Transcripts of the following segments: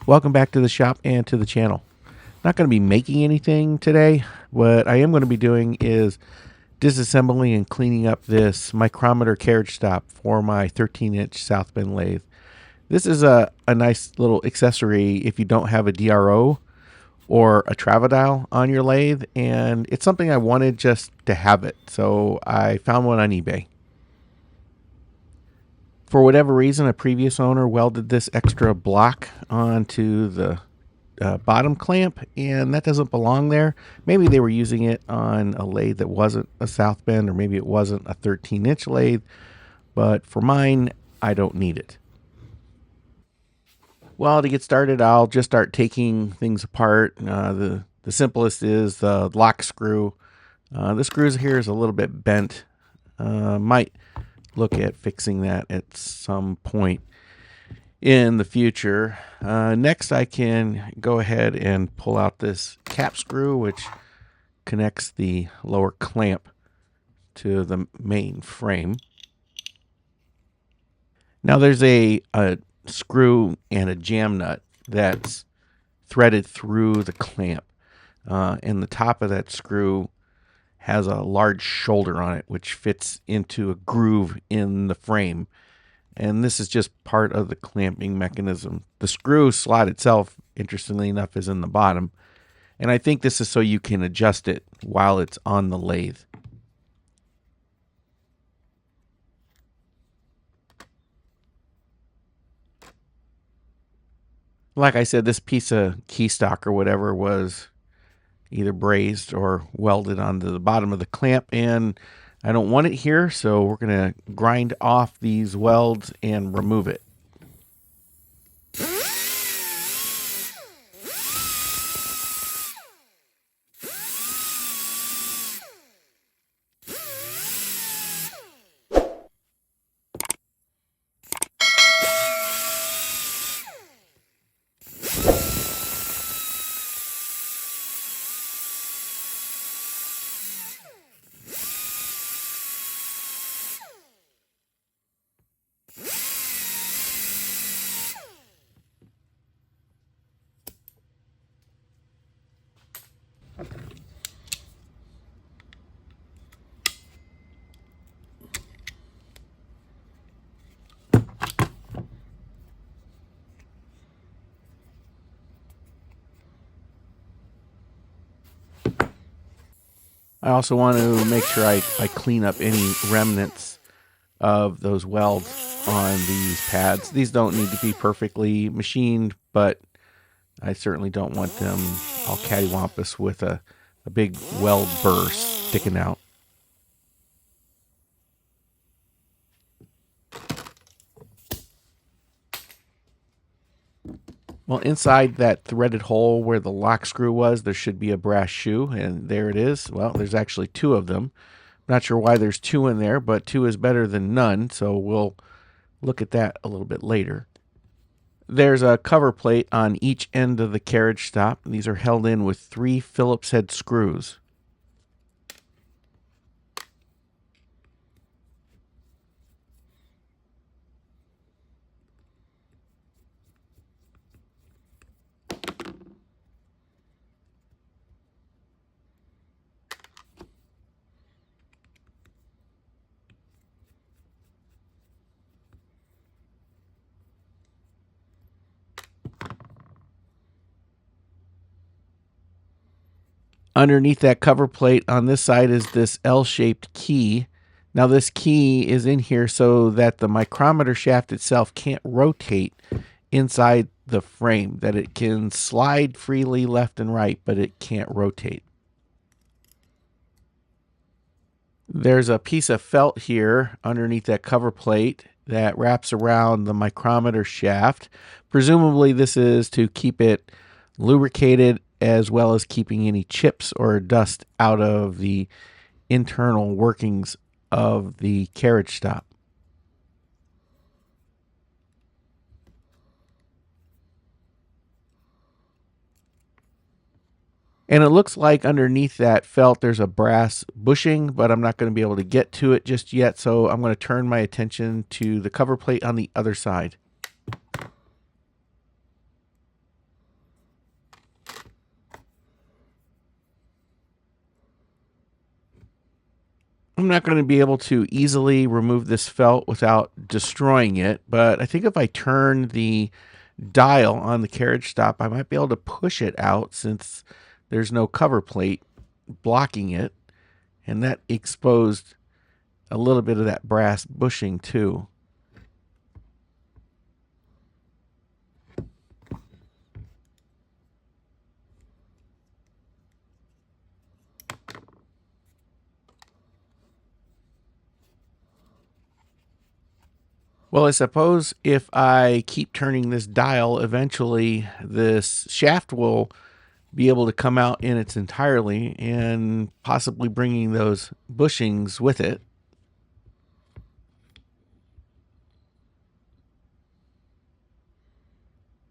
Welcome back to the shop and to the channel. Not going to be making anything today. What I am going to be doing is disassembling and cleaning up this Micrometer Carriage stop for my 13-inch South Bend lathe. This is a nice little accessory if you don't have a DRO or a travel dial on your lathe, and it's something I wanted just to have it, so I found one on eBay. For whatever reason, a previous owner welded this extra block onto the bottom clamp, and that doesn't belong there. Maybe they were using it on a lathe that wasn't a South Bend, or maybe it wasn't a 13-inch lathe, but for mine, I don't need it. Well, to get started, I'll just start taking things apart. The simplest is the lock screw. The screws here is a little bit bent. Might look at fixing that at some point in the future. Next, I can go ahead and pull out this cap screw, which connects the lower clamp to the main frame. Now there's a screw and a jam nut that's threaded through the clamp, and the top of that screw has a large shoulder on it which fits into a groove in the frame, and this is just part of the clamping mechanism. The screw slot itself, interestingly enough, is in the bottom, and I think this is so you can adjust it while it's on the lathe. Like I said, this piece of key stock or whatever was either brazed or welded onto the bottom of the clamp, and I don't want it here, so we're going to grind off these welds and remove it. I also want to make sure I clean up any remnants of those welds on these pads. These don't need to be perfectly machined, but I certainly don't want them all cattywampus with a big weld burr sticking out. Well, inside that threaded hole where the lock screw was, there should be a brass shoe, and there it is. Well, there's actually two of them. Not sure why there's two in there, but two is better than none, so we'll look at that a little bit later. There's a cover plate on each end of the carriage stop. These are held in with 3 Phillips head screws. Underneath that cover plate on this side is this L-shaped key. Now this key is in here so that the micrometer shaft itself can't rotate inside the frame, that it can slide freely left and right, but it can't rotate. There's a piece of felt here underneath that cover plate that wraps around the micrometer shaft. Presumably this is to keep it lubricated, as well as keeping any chips or dust out of the internal workings of the carriage stop. And it looks like underneath that felt there's a brass bushing, but I'm not going to be able to get to it just yet, so I'm going to turn my attention to the cover plate on the other side. I'm not going to be able to easily remove this felt without destroying it, but I think if I turn the dial on the carriage stop, I might be able to push it out since there's no cover plate blocking it, and that exposed a little bit of that brass bushing too. Well, I suppose if I keep turning this dial, eventually this shaft will be able to come out in its entirely and possibly bringing those bushings with it.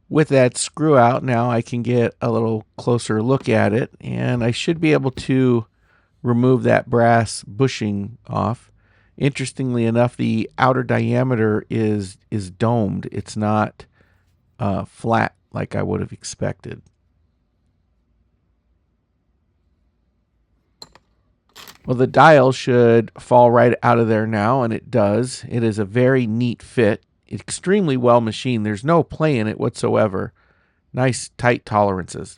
With that screw out, now I can get a little closer look at it, and I should be able to remove that brass bushing off. Interestingly enough, the outer diameter is domed. It's not flat like I would have expected. Well, the dial should fall right out of there now, and it does. It is a very neat fit, extremely well machined. There's no play in it whatsoever. Nice tight tolerances.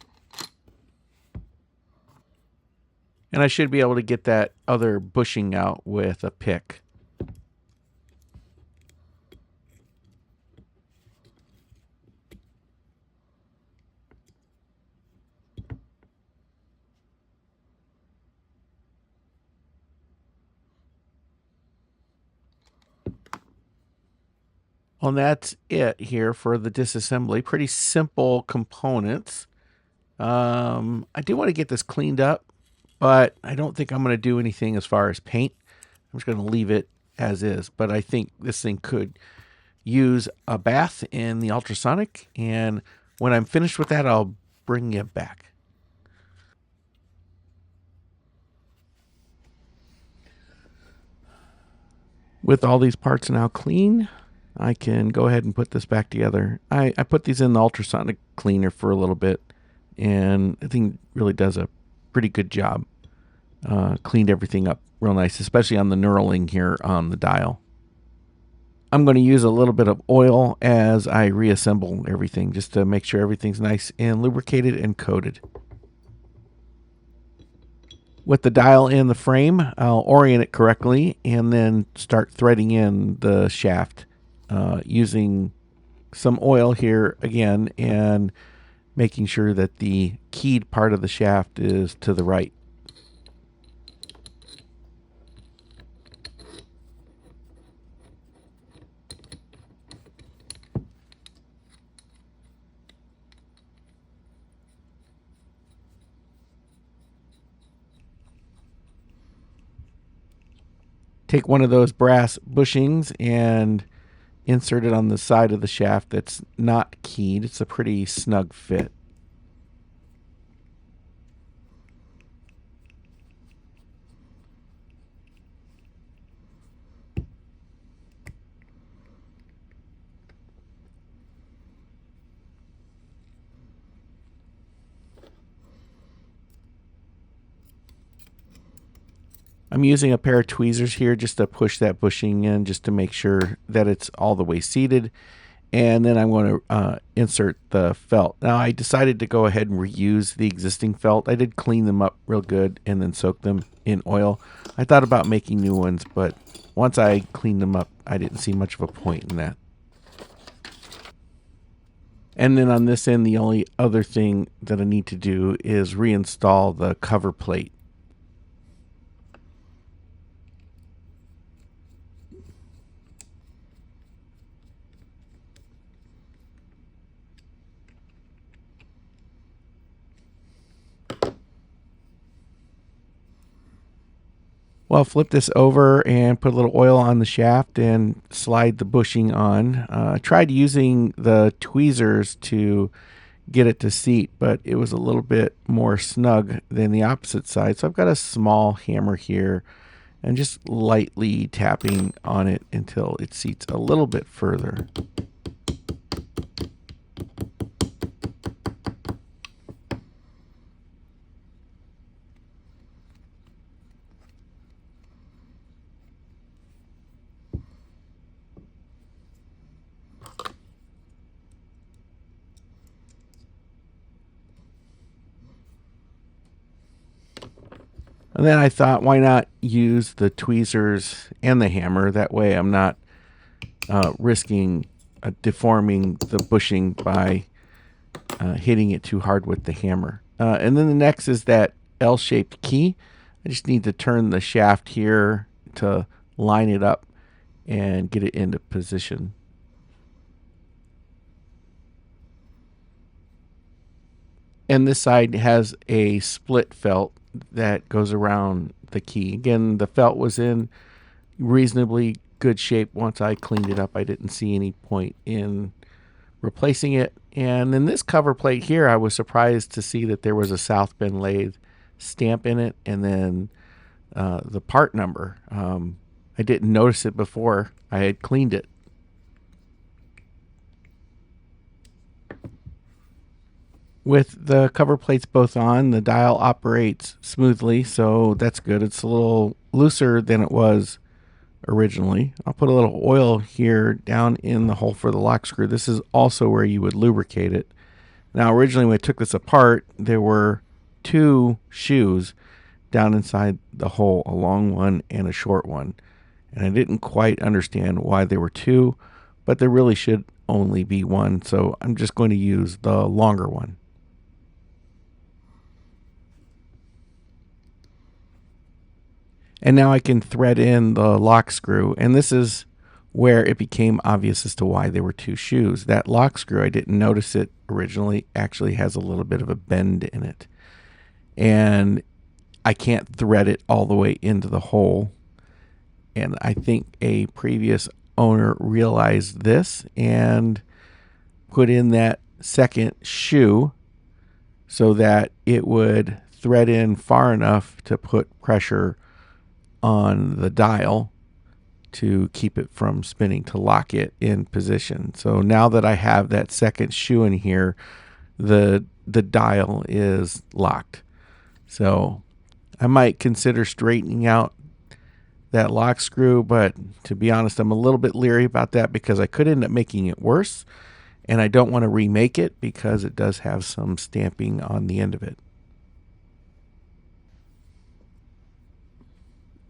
And I should be able to get that other bushing out with a pick. Well, and that's it here for the disassembly. Pretty simple components. I do want to get this cleaned up, but I don't think I'm going to do anything as far as paint. I'm just going to leave it as is. But I think this thing could use a bath in the ultrasonic, and when I'm finished with that, I'll bring you back. With all these parts now clean, I can go ahead and put this back together. I put these in the ultrasonic cleaner for a little bit, and I think it really does a pretty good job. Cleaned everything up real nice, especially on the knurling here on the dial. I'm going to use a little bit of oil as I reassemble everything just to make sure everything's nice and lubricated and coated. With the dial in the frame, I'll orient it correctly and then start threading in the shaft using some oil here again and making sure that the keyed part of the shaft is to the right. Take one of those brass bushings and insert it on the side of the shaft that's not keyed. It's a pretty snug fit. I'm using a pair of tweezers here just to push that bushing in, just to make sure that it's all the way seated. And then I'm going to insert the felt. Now, I decided to go ahead and reuse the existing felt. I did clean them up real good and then soak them in oil. I thought about making new ones, but once I cleaned them up, I didn't see much of a point in that. And then on this end, the only other thing that I need to do is reinstall the cover plate. Well, flip this over and put a little oil on the shaft and slide the bushing on. I tried using the tweezers to get it to seat, but it was a little bit more snug than the opposite side. So I've got a small hammer here and just lightly tapping on it until it seats a little bit further. And then I thought, why not use the tweezers and the hammer? That way I'm not risking deforming the bushing by hitting it too hard with the hammer. And then the next is that L-shaped key. I just need to turn the shaft here to line it up and get it into position. And this side has a split felt that goes around the key. Again, the felt was in reasonably good shape once I cleaned it up. I didn't see any point in replacing it. And in this cover plate here, I was surprised to see that there was a South Bend lathe stamp in it, and then the part number. I didn't notice it before I had cleaned it. With the cover plates both on, the dial operates smoothly, so that's good. It's a little looser than it was originally. I'll put a little oil here down in the hole for the lock screw. This is also where you would lubricate it. Now, originally when I took this apart, there were two shoes down inside the hole, a long one and a short one. And I didn't quite understand why there were two, but there really should only be one, so I'm just going to use the longer one. And now I can thread in the lock screw, and this is where it became obvious as to why there were two shoes. That lock screw, I didn't notice it originally, actually has a little bit of a bend in it. And I can't thread it all the way into the hole. And I think a previous owner realized this and put in that second shoe so that it would thread in far enough to put pressure on the dial to keep it from spinning, to lock it in position. So now that I have that second shoe in here, the dial is locked. So I might consider straightening out that lock screw, but to be honest, I'm a little bit leery about that because I could end up making it worse, and I don't want to remake it because it does have some stamping on the end of it.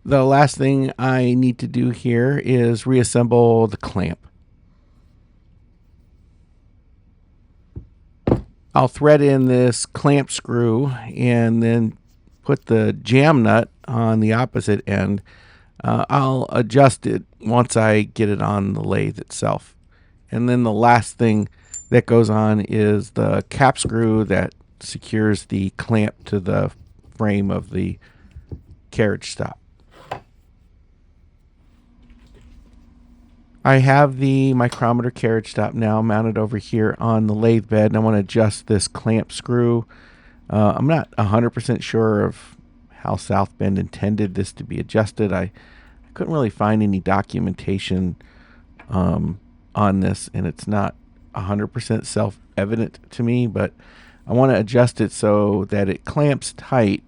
The last thing I need to do here is reassemble the clamp. I'll thread in this clamp screw and then put the jam nut on the opposite end. I'll adjust it once I get it on the lathe itself. And then the last thing that goes on is the cap screw that secures the clamp to the frame of the carriage stop. I have the Micrometer Carriage stop now mounted over here on the lathe bed, and I want to adjust this clamp screw. I'm not 100% sure of how South Bend intended this to be adjusted. I couldn't really find any documentation on this, and it's not 100% self-evident to me, but I want to adjust it so that it clamps tight,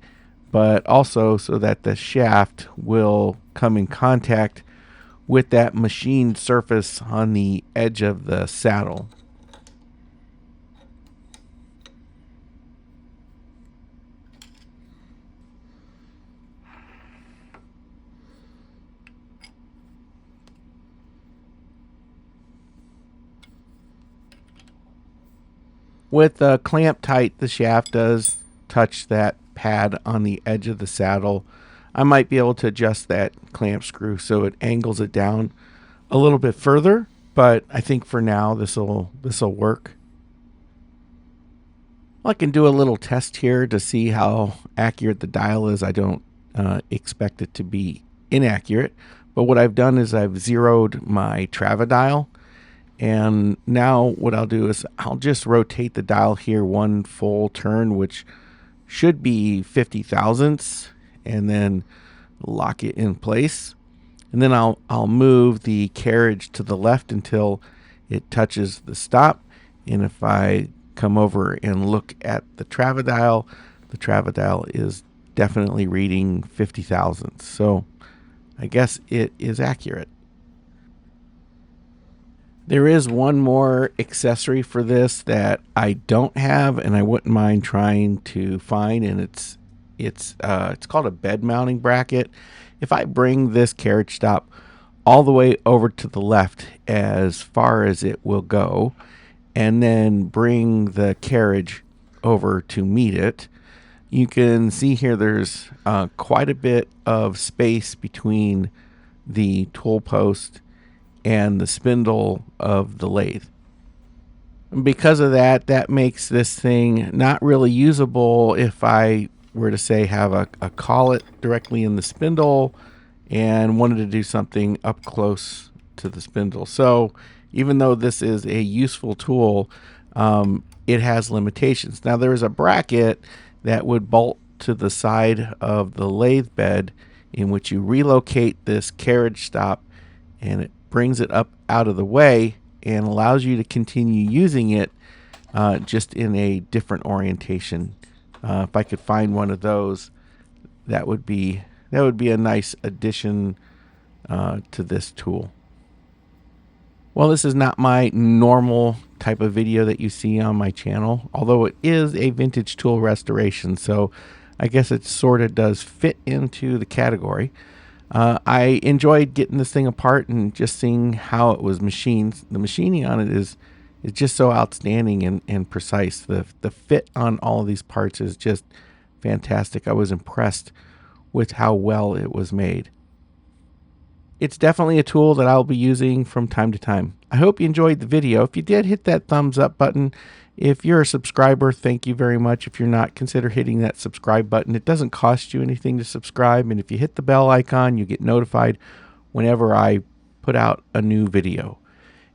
but also so that the shaft will come in contact with that machined surface on the edge of the saddle. With the clamp tight, the shaft does touch that pad on the edge of the saddle. I might be able to adjust that clamp screw so it angles it down a little bit further, but I think for now this'll work. I can do a little test here to see how accurate the dial is. I don't expect it to be inaccurate, but what I've done is I've zeroed my travadial, and now what I'll do is I'll just rotate the dial here one full turn, which should be 50 thousandths, and then lock it in place. And then I'll move the carriage to the left until it touches the stop. And if I come over and look at the travadial is definitely reading 50 thousandths. So I guess it is accurate. There is one more accessory for this that I don't have and I wouldn't mind trying to find, and it's It's called a bed mounting bracket. If I bring this carriage stop all the way over to the left as far as it will go, and then bring the carriage over to meet it, you can see here there's quite a bit of space between the tool post and the spindle of the lathe. Because of that, that makes this thing not really usable if I were to say have a collet directly in the spindle and wanted to do something up close to the spindle. So even though this is a useful tool, it has limitations. Now there is a bracket that would bolt to the side of the lathe bed in which you relocate this carriage stop, and it brings it up out of the way and allows you to continue using it just in a different orientation. If I could find one of those, that would be a nice addition to this tool. Well, this is not my normal type of video that you see on my channel, although it is a vintage tool restoration, so I guess it sort of does fit into the category. I enjoyed getting this thing apart and just seeing how it was machined. The machining on it is just so outstanding and precise. The fit on all of these parts is just fantastic. I was impressed with how well it was made. It's definitely a tool that I'll be using from time to time. I hope you enjoyed the video. If you did, hit that thumbs up button. If you're a subscriber, thank you very much. If you're not, consider hitting that subscribe button. It doesn't cost you anything to subscribe, and if you hit the bell icon, you get notified whenever I put out a new video.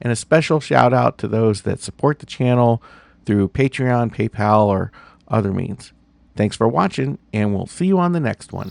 And a special shout out to those that support the channel through Patreon, PayPal, or other means. Thanks for watching, and we'll see you on the next one.